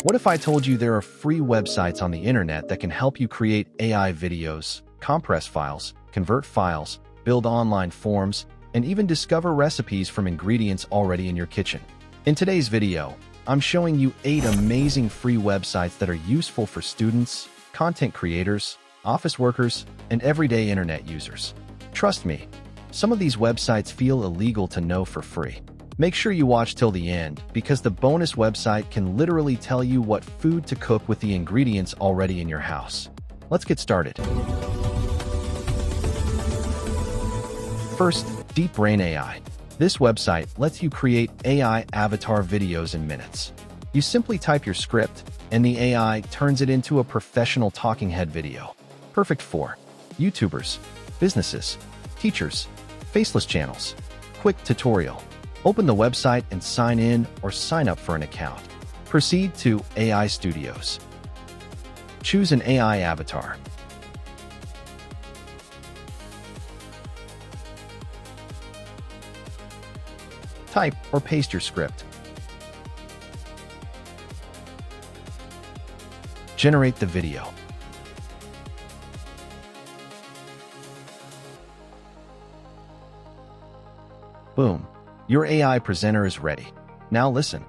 What if I told you there are free websites on the internet that can help you create AI videos, compress files, convert files, build online forms, and even discover recipes from ingredients already in your kitchen? In today's video, I'm showing you 8 amazing free websites that are useful for students, content creators, office workers, and everyday internet users. Trust me, some of these websites feel illegal to know for free. Make sure you watch till the end, because the bonus website can literally tell you what food to cook with the ingredients already in your house. Let's get started. First, DeepBrain AI. This website lets you create AI avatar videos in minutes. You simply type your script, and the AI turns it into a professional talking head video. Perfect for YouTubers, businesses, teachers, faceless channels. Quick tutorial. Open the website and sign in or sign up for an account. Proceed to AI Studios. Choose an AI avatar. Type or paste your script. Generate the video. Boom. Your AI presenter is ready. Now listen.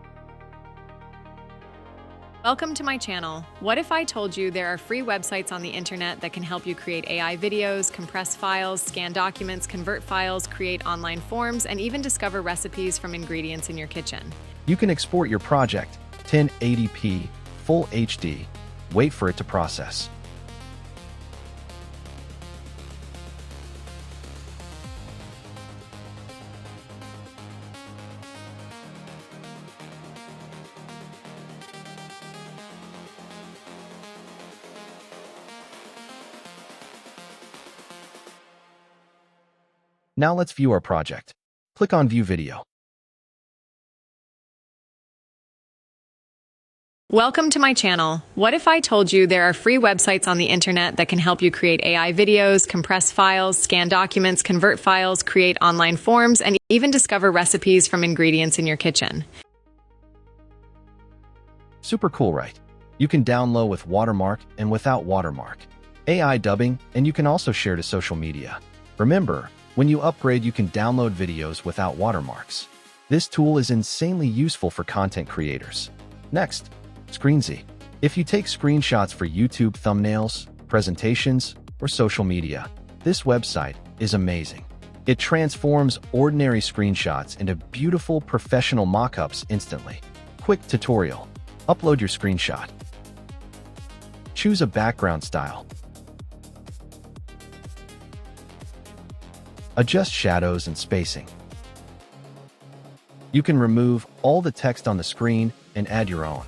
Welcome to my channel. What if I told you there are free websites on the internet that can help you create AI videos, compress files, scan documents, convert files, create online forms, and even discover recipes from ingredients in your kitchen? You can export your project 1080p, full HD. Wait for it to process. Now let's view our project. Click on View Video. Welcome to my channel. What if I told you there are free websites on the internet that can help you create AI videos, compress files, scan documents, convert files, create online forms, and even discover recipes from ingredients in your kitchen? Super cool, right? You can download with watermark and without watermark. AI dubbing, and you can also share to social media. Remember, when you upgrade, you can download videos without watermarks. This tool is insanely useful for content creators. Next, Screenzy. If you take screenshots for YouTube thumbnails, presentations, or social media, this website is amazing. It transforms ordinary screenshots into beautiful professional mock-ups instantly. Quick tutorial. Upload your screenshot. Choose a background style. Adjust shadows and spacing. You can remove all the text on the screen and add your own.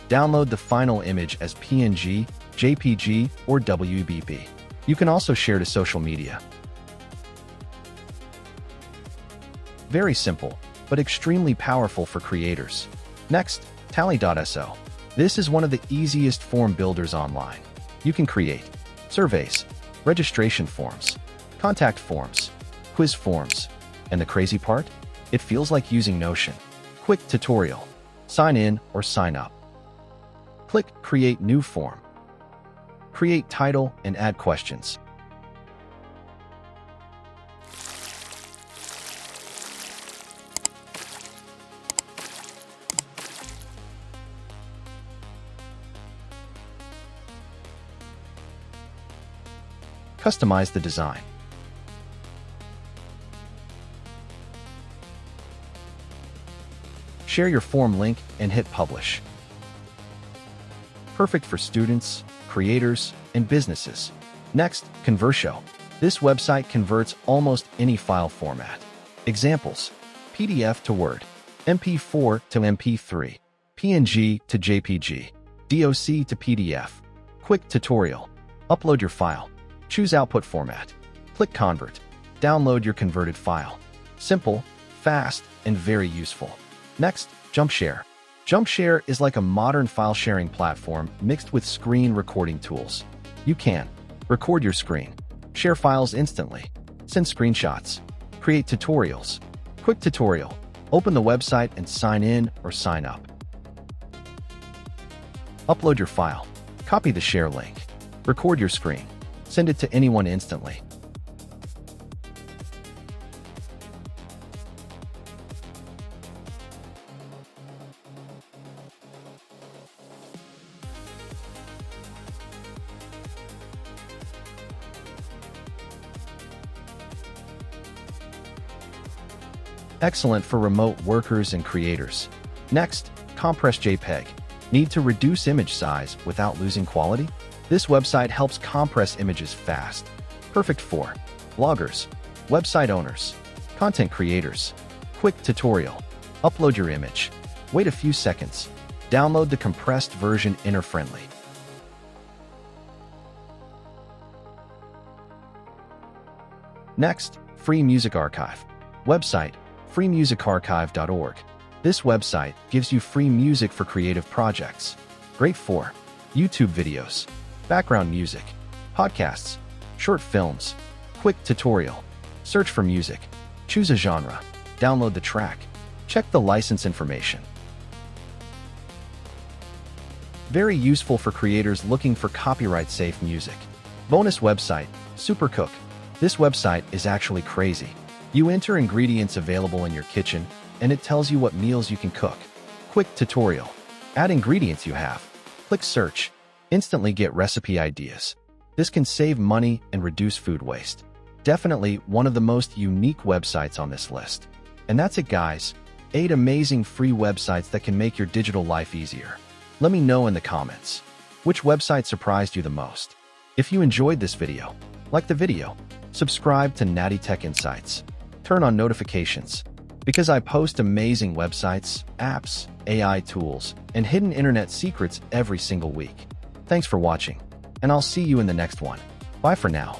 Download the final image as PNG, JPG, or WBP. You can also share to social media. Very simple, but extremely powerful for creators. Next, Tally.so. This is one of the easiest form builders online. You can create surveys, registration forms, contact forms, quiz forms, and the crazy part? It feels like using Notion. Quick tutorial. Sign in or sign up. Click Create New Form. Create title and add questions. Customize the design. Share your form link and hit Publish. Perfect for students, creators, and businesses. Next, Convertio. This website converts almost any file format. Examples: PDF to Word, MP4 to MP3, PNG to JPG, DOC to PDF. Quick tutorial. Upload your file. Choose output format. Click Convert. Download your converted file. Simple, fast, and very useful. Next, Jumpshare. Jumpshare is like a modern file sharing platform mixed with screen recording tools. You can record your screen, share files instantly, send screenshots, create tutorials. Quick tutorial. Open the website and sign in or sign up. Upload your file. Copy the share link. Record your screen. Send it to anyone instantly. Excellent for remote workers and creators. Next, CompressJPEG. Need to reduce image size without losing quality? This website helps compress images fast. Perfect for bloggers, website owners, content creators. Quick tutorial. Upload your image. Wait a few seconds. Download the compressed version friendly. Next, Free Music Archive. Website, freemusicarchive.org. This website gives you free music for creative projects. Great for YouTube videos, background music, podcasts, short films. Quick tutorial. Search for music. Choose a genre. Download the track. Check the license information. Very useful for creators looking for copyright-safe music. Bonus website, SuperCook. This website is actually crazy. You enter ingredients available in your kitchen, and it tells you what meals you can cook. Quick tutorial. Add ingredients you have. Click search. Instantly get recipe ideas. This can save money and reduce food waste. Definitely one of the most unique websites on this list. And that's it, guys. 8 amazing free websites that can make your digital life easier. Let me know in the comments, which website surprised you the most? If you enjoyed this video, like the video, subscribe to NattyTechInsights. Turn on notifications, because I post amazing websites, apps, AI tools, and hidden internet secrets every single week. Thanks for watching, and I'll see you in the next one. Bye for now.